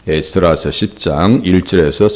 에스라서 10장 1절에서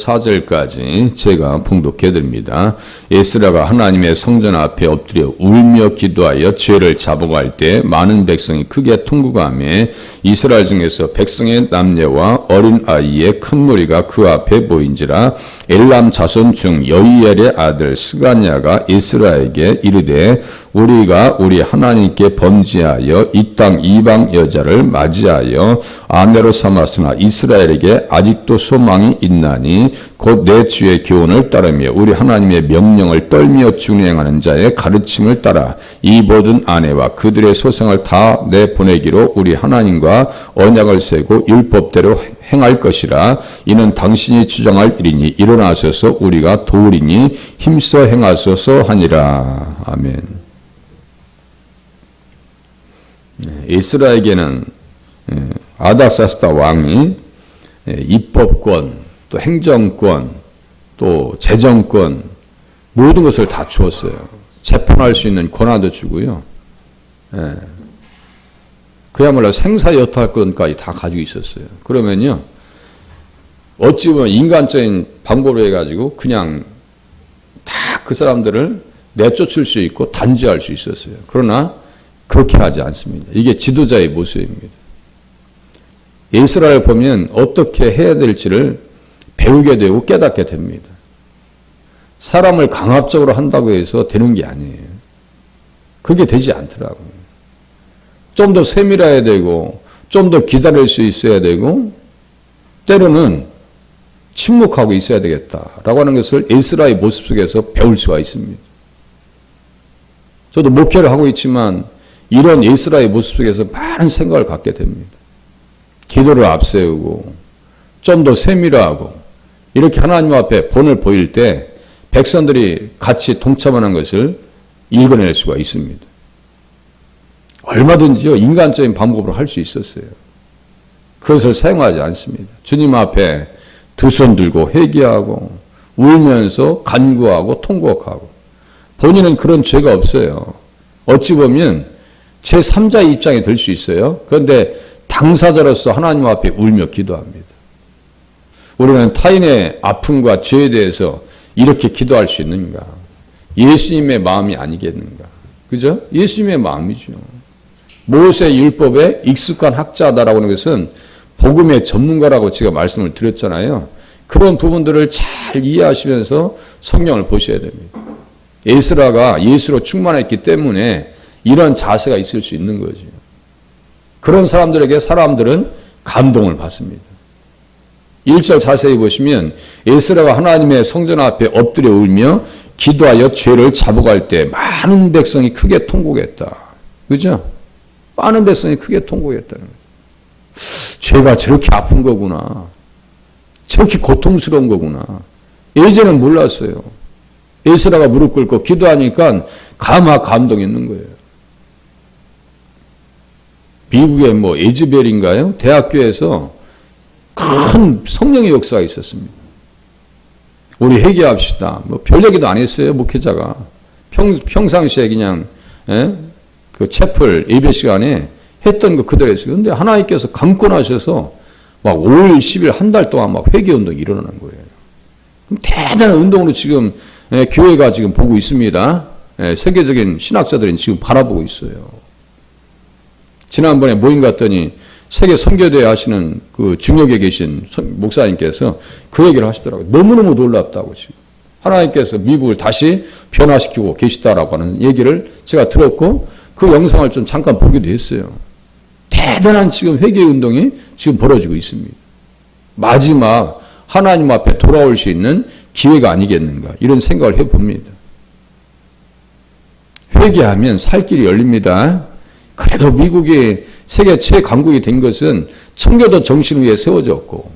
4절까지 제가 봉독해 드립니다. 에스라가 하나님의 성전 앞에 엎드려 울며 기도하여 죄를 자복할 때 많은 백성이 크게 통곡하며 이스라엘 중에서 백성의 남녀와 어린 아이의 큰 무리가 그 앞에 보인지라. 엘람 자손 중 여이엘의 아들 스가냐가 에스라에게 이르되 우리가 우리 하나님께 범죄하여 이 땅 이방 여자를 맞이하여 아내로 삼았으나 이스라엘에게 아직도 소망이 있나니 곧 내 주의 교훈을 따르며 우리 하나님의 명령을 떨며 준행하는 자의 가르침을 따라 이 모든 아내와 그들의 소생을 다 내보내기로 우리 하나님과 언약을 세고 율법대로 행할 것이라. 이는 당신이 주장할 일이니 일어나셔서 우리가 도우리니 힘써 행하소서 하니라. 아멘. 이스라엘에게는 아닥사스다 왕이 입법권, 또 행정권, 또 재정권 모든 것을 다 주었어요. 재판할 수 있는 권한도 주고요. 그야말로 생사여탈권까지 다 가지고 있었어요. 그러면요, 어찌 보면 인간적인 방법으로 해가지고 그냥 다 그 사람들을 내쫓을 수 있고 단죄할 수 있었어요. 그러나 그렇게 하지 않습니다. 이게 지도자의 모습입니다. 이스라엘 보면 어떻게 해야 될지를 배우게 되고 깨닫게 됩니다. 사람을 강압적으로 한다고 해서 되는 게 아니에요. 그게 되지 않더라고요. 좀 더 세밀해야 되고 좀 더 기다릴 수 있어야 되고 때로는 침묵하고 있어야 되겠다라고 하는 것을 이스라엘 모습 속에서 배울 수가 있습니다. 저도 목회를 하고 있지만 이런 이스라엘 모습 속에서 많은 생각을 갖게 됩니다. 기도를 앞세우고 좀 더 세밀하고 이렇게 하나님 앞에 본을 보일 때 백성들이 같이 동참하는 것을 읽어낼 수가 있습니다. 얼마든지요, 인간적인 방법으로 할 수 있었어요. 그것을 사용하지 않습니다. 주님 앞에 두 손 들고 회개하고 울면서 간구하고 통곡하고 본인은 그런 죄가 없어요. 어찌 보면 제3자의 입장이 될 수 있어요. 그런데 당사자로서 하나님 앞에 울며 기도합니다. 우리는 타인의 아픔과 죄에 대해서 이렇게 기도할 수 있는가? 예수님의 마음이 아니겠는가? 그죠? 예수님의 마음이죠. 모세 율법에 익숙한 학자다라고 하는 것은 복음의 전문가라고 제가 말씀을 드렸잖아요. 그런 부분들을 잘 이해하시면서 성경을 보셔야 됩니다. 에스라가 예수로 충만했기 때문에 이런 자세가 있을 수 있는 거죠. 그런 사람들에게 사람들은 감동을 받습니다. 1절 자세히 보시면 에스라가 하나님의 성전 앞에 엎드려 울며 기도하여 죄를 자복할 때 많은 백성이 크게 통곡했다. 그죠? 많은 백성이 크게 통곡했다는 거죠. 죄가 저렇게 아픈 거구나. 저렇게 고통스러운 거구나. 예전엔 몰랐어요. 에스라가 무릎 꿇고 기도하니까 감동이 있는 거예요. 미국의 에즈벨인가요? 대학교에서 큰 성령의 역사가 있었습니다. 우리 회개합시다. 별 얘기도 안 했어요, 목회자가. 평상시에 그냥, 그 채플 예배 시간에 했던 거 그대로 했어요. 근데 하나님께서 감고 나셔서 막 5일, 10일, 한 달 동안 막 회개 운동이 일어나는 거예요. 그럼 대단한 운동으로 지금 교회가 지금 보고 있습니다. 세계적인 신학자들은 지금 바라보고 있어요. 지난번에 모임 갔더니 세계 선교대회 하시는 그 중역에 계신 목사님께서 그 얘기를 하시더라고요. 너무너무 놀랍다고 지금. 하나님께서 미국을 다시 변화시키고 계시다라고 하는 얘기를 제가 들었고 그 영상을 좀 잠깐 보기도 했어요. 대단한 지금 회개 운동이 지금 벌어지고 있습니다. 마지막 하나님 앞에 돌아올 수 있는 기회가 아니겠는가 이런 생각을 해봅니다. 회개하면 살 길이 열립니다. 그래도 미국이 세계 최강국이 된 것은 청교도 정신 위에 세워졌고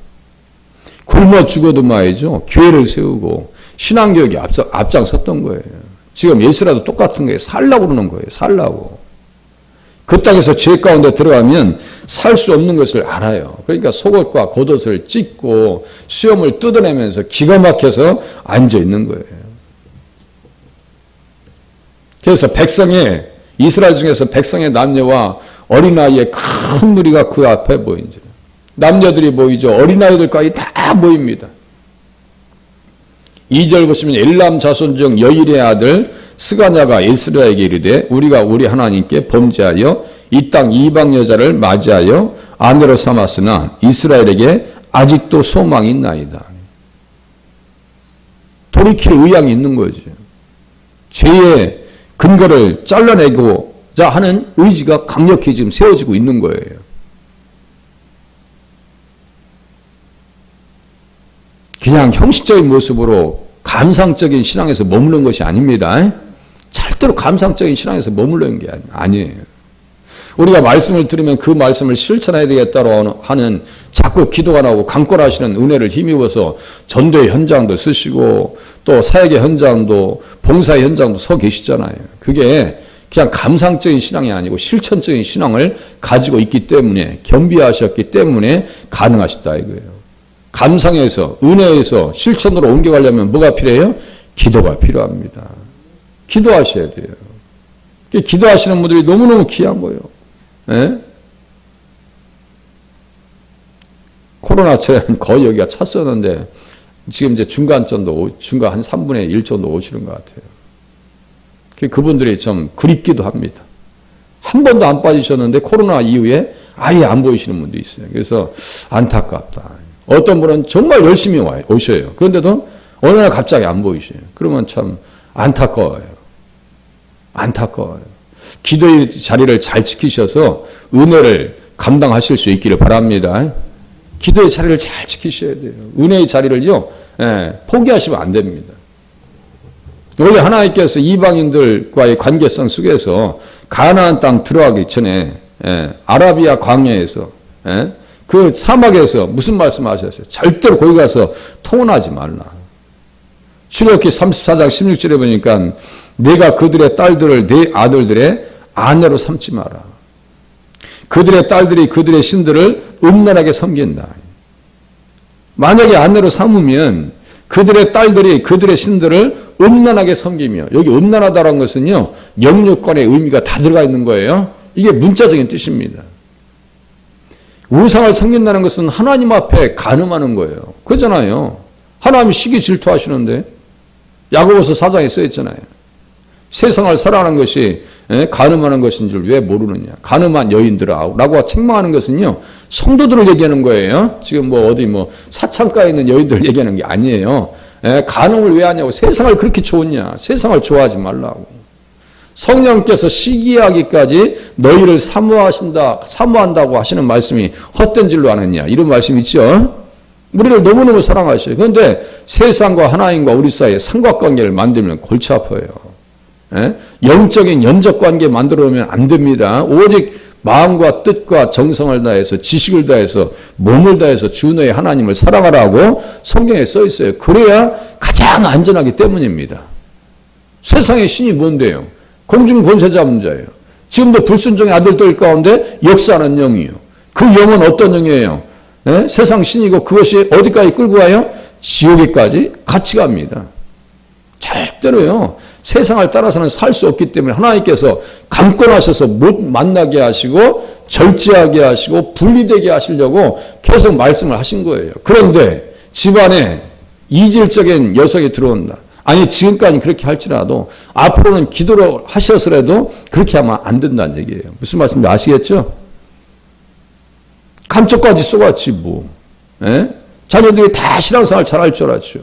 굶어 죽어도 말이죠. 교회를 세우고 신앙교육에 앞장섰던 거예요. 지금 예수라도 똑같은 거예요. 살라고 그러는 거예요. 살라고. 그 땅에서 죄 가운데 들어가면 살 수 없는 것을 알아요. 그러니까 속옷과 겉옷을 찢고 수염을 뜯어내면서 기가 막혀서 앉아 있는 거예요. 그래서 이스라엘 중에서 백성의 남녀와 어린아이의 큰 무리가 그 앞에 보인지 남녀들이 모이죠. 어린아이들까지 다 모입니다. 2절 보시면 엘람 자손 중 여일의 아들 스가냐가 에스라에게 이르되 우리가 우리 하나님께 범죄하여 이 땅 이방 여자를 맞이하여 아내로 삼았으나 이스라엘에게 아직도 소망이 있나이다. 돌이킬 의향이 있는 거죠. 죄의 근거를 잘라내고자 하는 의지가 강력히 지금 세워지고 있는 거예요. 그냥 형식적인 모습으로 감상적인 신앙에서 머무르는 것이 아닙니다. 절대로 감상적인 신앙에서 머무르는 게 아니에요. 우리가 말씀을 들으면 그 말씀을 실천해야 되겠다고 하는 자꾸 기도가 나오고 강권하시는 은혜를 힘입어서 전도의 현장도 쓰시고 또 사역의 현장도 봉사의 현장도 서 계시잖아요. 그게 그냥 감상적인 신앙이 아니고 실천적인 신앙을 가지고 있기 때문에 겸비하셨기 때문에 가능하시다 이거예요. 감상에서 은혜에서 실천으로 옮겨가려면 뭐가 필요해요? 기도가 필요합니다. 기도하셔야 돼요. 기도하시는 분들이 너무너무 귀한 거예요. 예? 코로나 전에는 거의 여기가 찼었는데 지금 이제 중간 한 3분의 1 정도 오시는 것 같아요. 그분들이 좀 그립기도 합니다. 한 번도 안 빠지셨는데 코로나 이후에 아예 안 보이시는 분도 있어요. 그래서 안타깝다. 어떤 분은 정말 열심히 오셔요. 그런데도 어느 날 갑자기 안 보이셔요. 그러면 참 안타까워요. 안타까워요. 기도의 자리를 잘 지키셔서 은혜를 감당하실 수 있기를 바랍니다. 기도의 자리를 잘 지키셔야 돼요. 은혜의 자리를요, 포기하시면 안 됩니다. 원래 하나님께서 이방인들과의 관계성 속에서 가나안 땅 들어가기 전에 아라비아 광야에서 그 사막에서 무슨 말씀하셨어요? 절대로 거기 가서 통혼하지 말라. 출애굽기 34장 16절에 보니까 내가 그들의 딸들을 네 아들들의 아내로 삼지 마라. 그들의 딸들이 그들의 신들을 음란하게 섬긴다. 만약에 아내로 삼으면 그들의 딸들이 그들의 신들을 음란하게 섬기며, 여기 음란하다라는 것은요, 영육간의 의미가 다 들어가 있는 거예요. 이게 문자적인 뜻입니다. 우상을 섬긴다는 것은 하나님 앞에 간음하는 거예요. 그렇잖아요. 하나님이 시기 질투하시는데 야고보서 4장에 써있잖아요. 세상을 사랑하는 것이 간음하는 것인 줄 왜 모르느냐. 간음한 여인들아 라고 책망하는 것은요, 성도들을 얘기하는 거예요. 지금 어디 사창가에 있는 여인들을 얘기하는 게 아니에요. 간음을 왜 하냐고. 세상을 그렇게 좋으냐. 세상을 좋아하지 말라고. 성령께서 시기하기까지 너희를 사모한다고 하시는 말씀이 헛된 줄로 아느냐. 이런 말씀이 있죠. 우리를 너무너무 사랑하셔요. 그런데 세상과 하나님과 우리 사이에 삼각관계를 만들면 골치 아파요. 영적인 연적관계 만들어 놓으면 안 됩니다. 오직 마음과 뜻과 정성을 다해서 지식을 다해서 몸을 다해서 주 너의 하나님을 사랑하라고 성경에 써 있어요. 그래야 가장 안전하기 때문입니다. 세상의 신이 뭔데요? 공중 권세 잡은 자예요. 지금도 불순종의 아들들 가운데 역사하는 영이요. 그 영은 어떤 영이에요? 세상 신이고 그것이 어디까지 끌고 가요? 지옥에까지 같이 갑니다. 절대로요. 세상을 따라서는 살 수 없기 때문에 하나님께서 강권하셔서 못 만나게 하시고 절제하게 하시고 분리되게 하시려고 계속 말씀을 하신 거예요. 그런데 집안에 이질적인 여성이 들어온다. 아니 지금까지 그렇게 할지라도 앞으로는 기도를 하셔서라도 그렇게 하면 안 된다는 얘기예요. 무슨 말씀인지 아시겠죠? 감쪽까지 쏘았지 뭐. 자녀들이 다 신앙생활 잘할 줄 알았죠.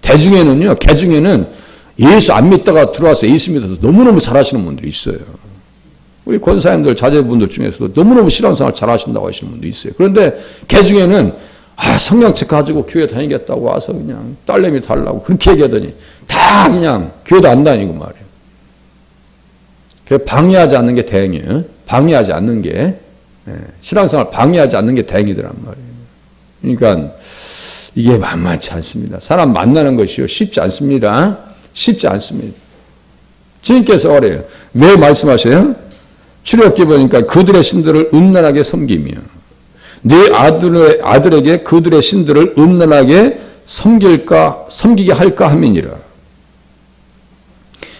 개중에는 예수 안 믿다가 들어와서 예수 믿어서 너무너무 잘하시는 분들이 있어요. 우리 권사님들, 자제분들 중에서도 너무너무 신앙생활 잘하신다고 하시는 분도 있어요. 그런데 개중에는 성령책 가지고 교회 다니겠다고 와서 그냥 딸내미 달라고 그렇게 얘기하더니 다 그냥 교회도 안 다니고 말이에요. 방해하지 않는 게 다행이에요. 방해하지 않는 게, 신앙생활 방해하지 않는 게 다행이더란 말이에요. 그러니까 이게 만만치 않습니다. 사람 만나는 것이요 쉽지 않습니다. 쉽지 않습니다. 주님께서 그래요. 왜 말씀하셔요? 출애굽기 보니까 그들의 신들을 음란하게 섬기며 네 아들에게 그들의 신들을 음란하게 섬기게 할까 함이니라.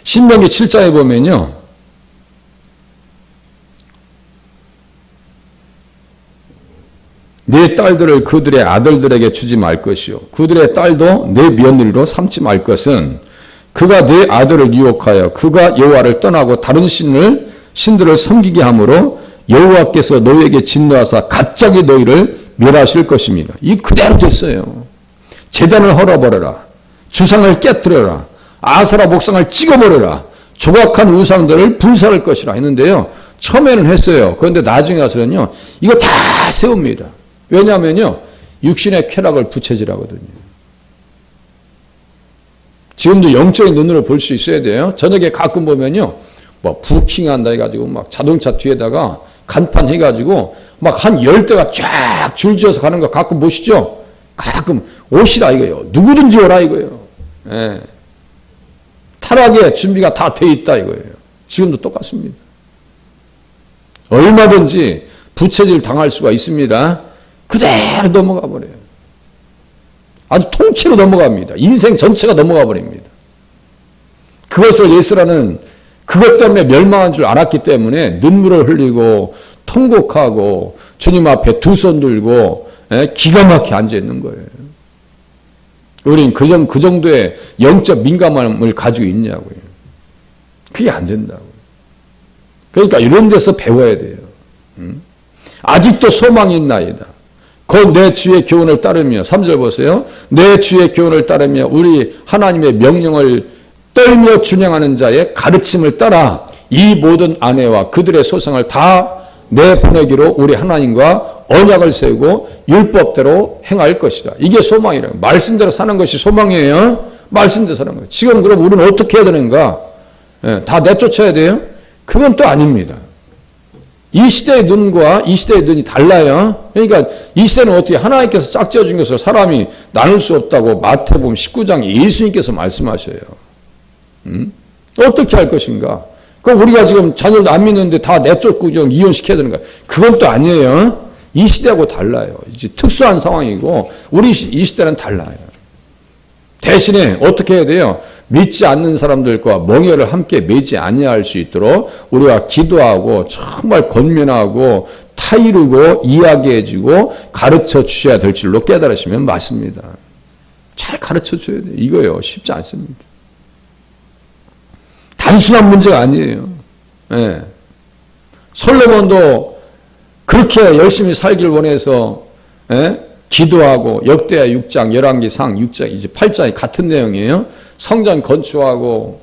신명기 7장에 보면요. 네 딸들을 그들의 아들들에게 주지 말 것이요 그들의 딸도 네 며느리로 삼지 말 것은 그가 네 아들을 유혹하여 그가 여호와를 떠나고 다른 신들을 섬기게 하므로 여호와께서 너희에게 진노하사 갑자기 너희를 멸하실 것입니다. 이 그대로 됐어요. 제단을 헐어버려라. 주상을 깨뜨려라. 아세라 목상을 찍어버려라. 조각한 우상들을 불살할 것이라 했는데요. 처음에는 했어요. 그런데 나중에 가서는요. 이거 다 세웁니다. 왜냐하면요. 육신의 쾌락을 부채질하거든요. 지금도 영적인 눈으로 볼 수 있어야 돼요. 저녁에 가끔 보면요. 뭐 부킹한다 해가지고 막 자동차 뒤에다가 간판 해가지고 막 한 10대가 쫙 줄지어서 가는 거 가끔 보시죠? 가끔 오시라 이거예요. 누구든지 오라 이거예요. 예. 타락의 준비가 다 돼 있다 이거예요. 지금도 똑같습니다. 얼마든지 부채질 당할 수가 있습니다. 그대로 넘어가 버려요. 아주 통째로 넘어갑니다. 인생 전체가 넘어가 버립니다. 그것을 예수라는 그것 때문에 멸망한 줄 알았기 때문에 눈물을 흘리고 통곡하고 주님 앞에 두 손 들고 기가 막히게 앉아있는 거예요. 우린 그 정도의 영적 민감함을 가지고 있냐고요. 그게 안 된다고요. 그러니까 이런 데서 배워야 돼요. 아직도 소망이 있나이다. 곧 내 주의 교훈을 따르며 3절 보세요. 내 주의 교훈을 따르며 우리 하나님의 명령을 떨며 준행하는 자의 가르침을 따라 이 모든 아내와 그들의 소생을 다 내보내기로 우리 하나님과 언약을 세우고 율법대로 행할 것이다. 이게 소망이라고. 말씀대로 사는 것이 소망이에요. 말씀대로 사는 거예요. 지금 그럼 우리는 어떻게 해야 되는가? 다 내쫓아야 돼요? 그건 또 아닙니다. 이 시대의 눈과 이 시대의 눈이 달라요. 그러니까 이 시대는 어떻게 하나님께서 짝지어 준 것을 사람이 나눌 수 없다고 마태복음 19장 예수님께서 말씀하셔요. 어떻게 할 것인가? 그럼 우리가 지금 자녀를 안 믿는데 다 내쫓고 이혼시켜야 되는가? 그건 또 아니에요. 이 시대하고 달라요. 이제 특수한 상황이고 우리 이 시대는 달라요. 대신에 어떻게 해야 돼요? 믿지 않는 사람들과 멍에를 함께 매지 아니할 수 있도록 우리가 기도하고 정말 권면하고 타이르고 이야기해주고 가르쳐 주셔야 될 줄로 깨달으시면 맞습니다. 잘 가르쳐 줘야 돼요. 이거요. 쉽지 않습니다. 단순한 문제가 아니에요. 네. 솔로몬도 그렇게 열심히 살길 원해서 기도하고 역대하 6장, 열왕기상 6장, 이제 8장이 같은 내용이에요. 성전 건축하고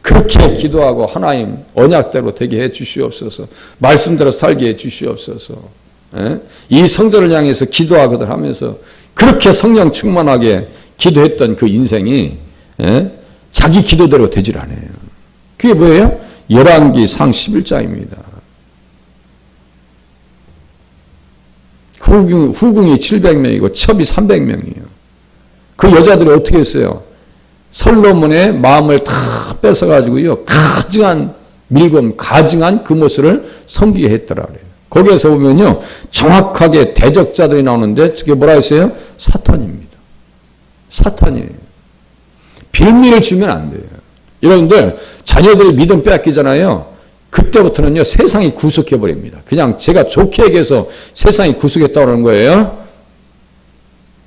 그렇게 기도하고 하나님 언약대로 되게 해 주시옵소서. 말씀대로 살게 해 주시옵소서. 이 성전을 향해서 기도하거든 하면서 그렇게 성령 충만하게 기도했던 그 인생이 자기 기도대로 되질 않아요. 그게 뭐예요? 열왕기상 11장입니다. 후궁이 700명이고 첩이 300명이에요. 그 여자들이 어떻게 했어요? 솔로몬의 마음을 다 뺏어가지고요. 가증한 밀금, 가증한 금옷을 섬기게 했더라 그래요. 거기에서 보면요. 정확하게 대적자들이 나오는데 그게 뭐라 했어요? 사탄입니다. 사탄이에요. 빌미를 주면 안 돼요. 여러분들 자녀들이 믿음 빼앗기잖아요. 그때부터는요. 세상이 구속해버립니다. 그냥 제가 좋게 얘기해서 세상이 구속했다고 하는 거예요.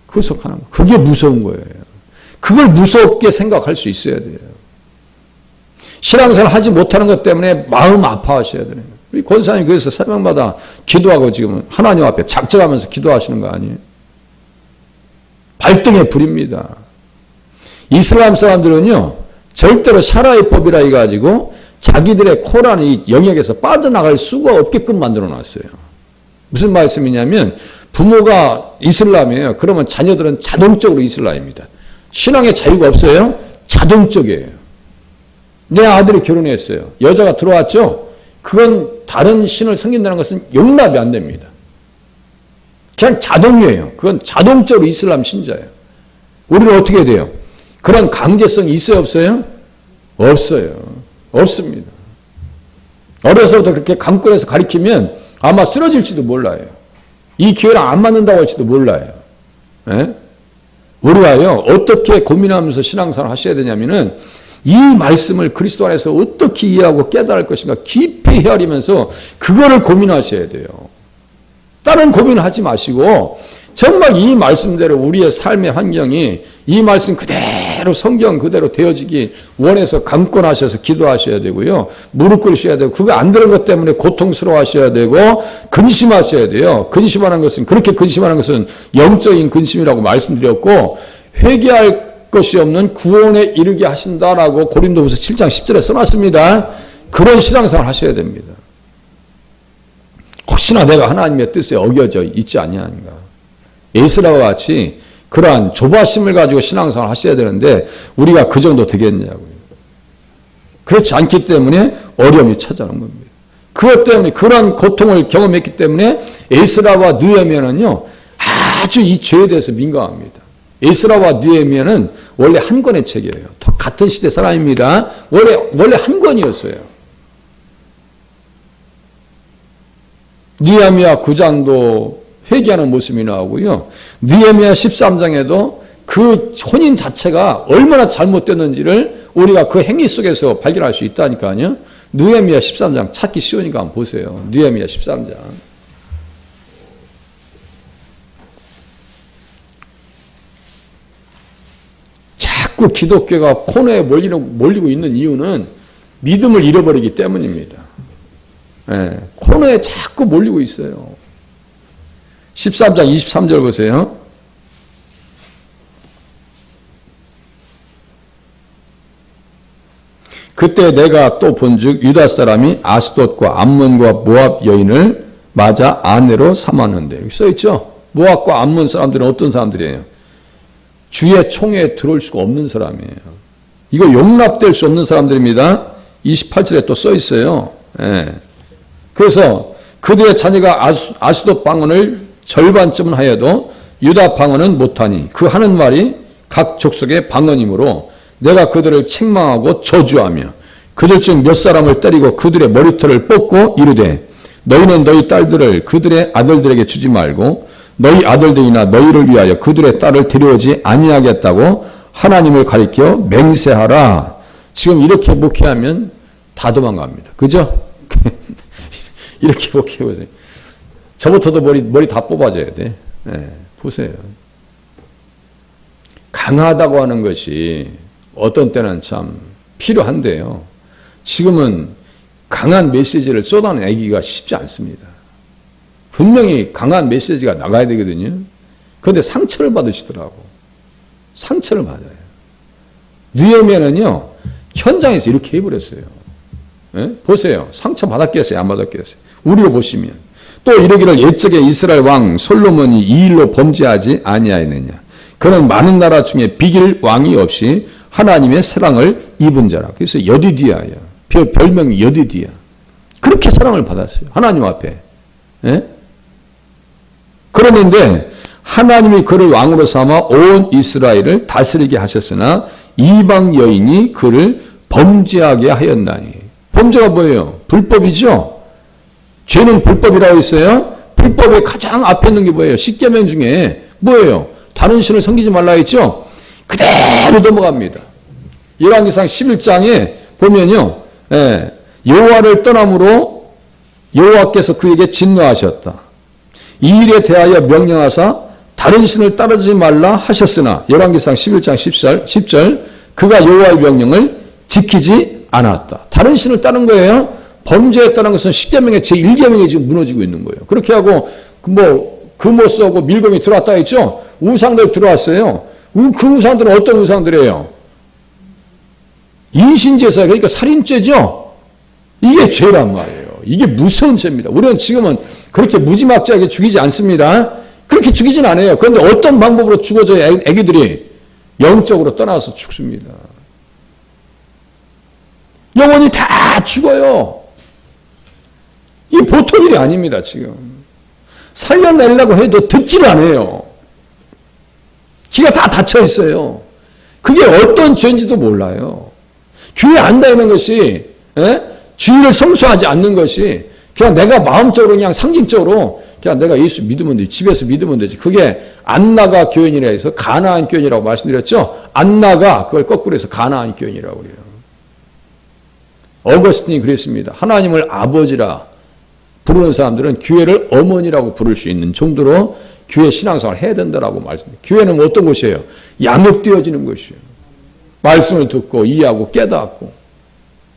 구속하는 거. 그게 무서운 거예요. 그걸 무섭게 생각할 수 있어야 돼요. 신앙생활 하지 못하는 것 때문에 마음 아파하셔야 돼요. 우리 권사님 그래서 새벽마다 기도하고 지금 하나님 앞에 작정하면서 기도하시는 거 아니에요? 발등에 불입니다. 이슬람 사람들은요. 절대로 샤라의 법이라 해가지고 자기들의 코라는 이 영역에서 빠져나갈 수가 없게끔 만들어 놨어요. 무슨 말씀이냐면 부모가 이슬람이에요. 그러면 자녀들은 자동적으로 이슬람입니다. 신앙의 자유가 없어요? 자동적이에요. 내 아들이 결혼했어요. 여자가 들어왔죠? 그건 다른 신을 섬긴다는 것은 용납이 안 됩니다. 그냥 자동이에요. 그건 자동적으로 이슬람 신자예요. 우리는 어떻게 해야 돼요? 그런 강제성이 있어요? 없어요? 없어요. 없습니다. 어려서부터 그렇게 강권해서 가리키면 아마 쓰러질지도 몰라요. 이 기회랑 안 맞는다고 할지도 몰라요. 예? 우리가요, 어떻게 고민하면서 신앙생활을 하셔야 되냐면은 이 말씀을 그리스도 안에서 어떻게 이해하고 깨달을 것인가 깊이 헤아리면서 그거를 고민하셔야 돼요. 다른 고민하지 마시고 정말 이 말씀대로 우리의 삶의 환경이 이 말씀 그대로 성경 그대로 되어지기 원해서 강권하셔서 기도하셔야 되고요. 무릎 꿇으셔야 되고 그거 안 되는 것 때문에 고통스러워하셔야 되고 근심하셔야 돼요. 근심하는 것은 그렇게 근심하는 것은 영적인 근심이라고 말씀드렸고 회개할 것이 없는 구원에 이르게 하신다라고 고린도후서 7장 10절에 써놨습니다. 그런 신앙생활 하셔야 됩니다. 혹시나 내가 하나님의 뜻에 어겨져 있지 아니하는가. 에스라와 같이 그러한 조바심을 가지고 신앙생활 하셔야 되는데 우리가 그 정도 되겠냐고요. 그렇지 않기 때문에 어려움이 찾아오는 겁니다. 그것 때문에 그러한 고통을 경험했기 때문에 에스라와 느헤미야는요 아주 이 죄에 대해서 민감합니다. 에스라와 느헤미야는 원래 한 권의 책이에요. 같은 시대 사람입니다. 원래 한 권이었어요. 느헤미야 9장도 회개하는 모습이 나오고요. 느헤미야 13장에도 그 혼인 자체가 얼마나 잘못됐는지를 우리가 그 행위 속에서 발견할 수 있다니까요. 느헤미야 13장 찾기 쉬우니까 한번 보세요. 느헤미야 13장. 자꾸 기독교가 코너에 몰리고 있는 이유는 믿음을 잃어버리기 때문입니다. 네, 코너에 자꾸 몰리고 있어요. 13장 23절 보세요. 그때 내가 또 본즉 유다 사람이 아스돗과 암몬과 모압 여인을 맞아 아내로 삼았는데 여기 써있죠. 모압과 암몬 사람들은 어떤 사람들이에요? 주의 총에 들어올 수가 없는 사람이에요. 이거 용납될 수 없는 사람들입니다. 28절에 또 써있어요. 예. 그래서 그들의 자녀가 아스돗 방언을 절반쯤은 하여도 유다 방언은 못하니 그 하는 말이 각 족속의 방언이므로 내가 그들을 책망하고 저주하며 그들 중 몇 사람을 때리고 그들의 머리털을 뽑고 이르되 너희는 너희 딸들을 그들의 아들들에게 주지 말고 너희 아들들이나 너희를 위하여 그들의 딸을 데려오지 아니하겠다고 하나님을 가리켜 맹세하라. 지금 이렇게 목회하면 다 도망갑니다. 그죠? 이렇게 목회해보세요. 저부터도 머리 다 뽑아줘야 돼. 네, 보세요. 강하다고 하는 것이 어떤 때는 참 필요한데요. 지금은 강한 메시지를 쏟아내기가 쉽지 않습니다. 분명히 강한 메시지가 나가야 되거든요. 그런데 상처를 받으시더라고. 상처를 받아요. 느헤미야는요. 현장에서 이렇게 해버렸어요. 네? 보세요. 상처 받았겠어요? 안 받았겠어요? 우리로 보시면. 또 이르기를 옛적에 이스라엘 왕 솔로몬이 이 일로 범죄하지 아니하였느냐. 그는 많은 나라 중에 비길 왕이 없이 하나님의 사랑을 입은 자라. 그래서 여디디아야. 별명이 여디디아. 그렇게 사랑을 받았어요. 하나님 앞에. 예? 그러는데 하나님이 그를 왕으로 삼아 온 이스라엘을 다스리게 하셨으나 이방 여인이 그를 범죄하게 하였나니. 범죄가 뭐예요? 불법이죠? 죄는 불법이라고 했어요. 불법의 가장 앞에 있는 게 뭐예요? 십계명 중에 뭐예요? 다른 신을 섬기지 말라 했죠? 그대로 넘어갑니다. 열왕기상 11장에 보면요. 예, 여호와를 떠남으로 여호와께서 그에게 진노하셨다. 이 일에 대하여 명령하사 다른 신을 따르지 말라 하셨으나 열왕기상 11장 10절 그가 여호와의 명령을 지키지 않았다. 다른 신을 따른 거예요. 범죄했다는 것은 십계명의 제1계명이 지금 무너지고 있는 거예요. 그렇게 하고 금옷 쏘고 밀검이 들어왔다 했죠. 우상들 들어왔어요. 그 우상들은 어떤 우상들이에요? 인신제사, 그러니까 살인죄죠. 이게 죄란 말이에요. 이게 무서운 죄입니다. 우리는 지금은 그렇게 무지막지하게 죽이지 않습니다. 그렇게 죽이진 않아요. 그런데 어떤 방법으로 죽어져야 애기들이 영적으로 떠나서 죽습니다. 영혼이 다 죽어요. 이 보통 일이 아닙니다, 지금. 살려내려고 해도 듣지를 않아요. 귀가 다 닫혀 있어요. 그게 어떤 죄인지도 몰라요. 교회 안 다니는 것이, 주의를 성수하지 않는 것이, 그냥 내가 마음적으로 그냥 상징적으로, 그냥 내가 예수 믿으면 되지, 집에서 믿으면 되지. 그게 안나가 교인이라 해서 가나안 교인이라고 말씀드렸죠? 안나가 그걸 거꾸로 해서 가나안 교인이라고 그래요. 어거스틴이 그랬습니다. 하나님을 아버지라 부르는 사람들은 교회를 어머니라고 부를 수 있는 정도로 교회 신앙생활을 해야 된다라고 말씀합니다. 교회는 어떤 곳이에요? 양육되어지는 곳이에요. 말씀을 듣고 이해하고 깨닫고.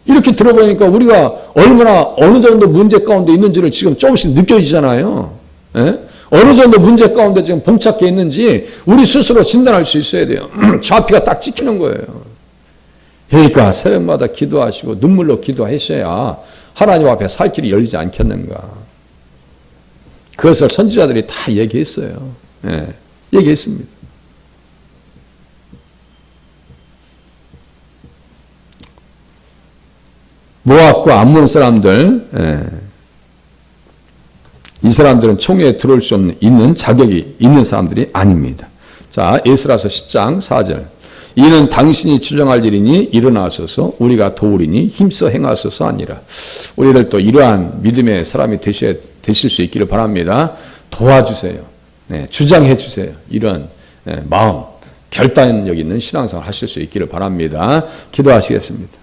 이렇게 들어보니까 우리가 얼마나 어느 정도 문제 가운데 있는지를 지금 조금씩 느껴지잖아요. 예? 어느 정도 문제 가운데 지금 봉착해 있는지 우리 스스로 진단할 수 있어야 돼요. 좌피가 딱 찍히는 거예요. 그러니까 새벽마다 기도하시고 눈물로 기도하셔야 하나님 앞에 살 길이 열리지 않겠는가. 그것을 선지자들이 다 얘기했어요. 예, 얘기했습니다. 모압과 암몬 사람들, 이 사람들은 총회에 들어올 수 있는 자격이 있는 사람들이 아닙니다. 자, 에스라서 10장 4절. 이는 당신이 주장할 일이니 일어나소서 우리가 도우리니 힘써 행하소서 아니라. 우리를 또 이러한 믿음의 사람이 되실 수 있기를 바랍니다. 도와주세요. 네, 주장해 주세요. 이런 마음, 결단력 있는 신앙생활 하실 수 있기를 바랍니다. 기도하시겠습니다.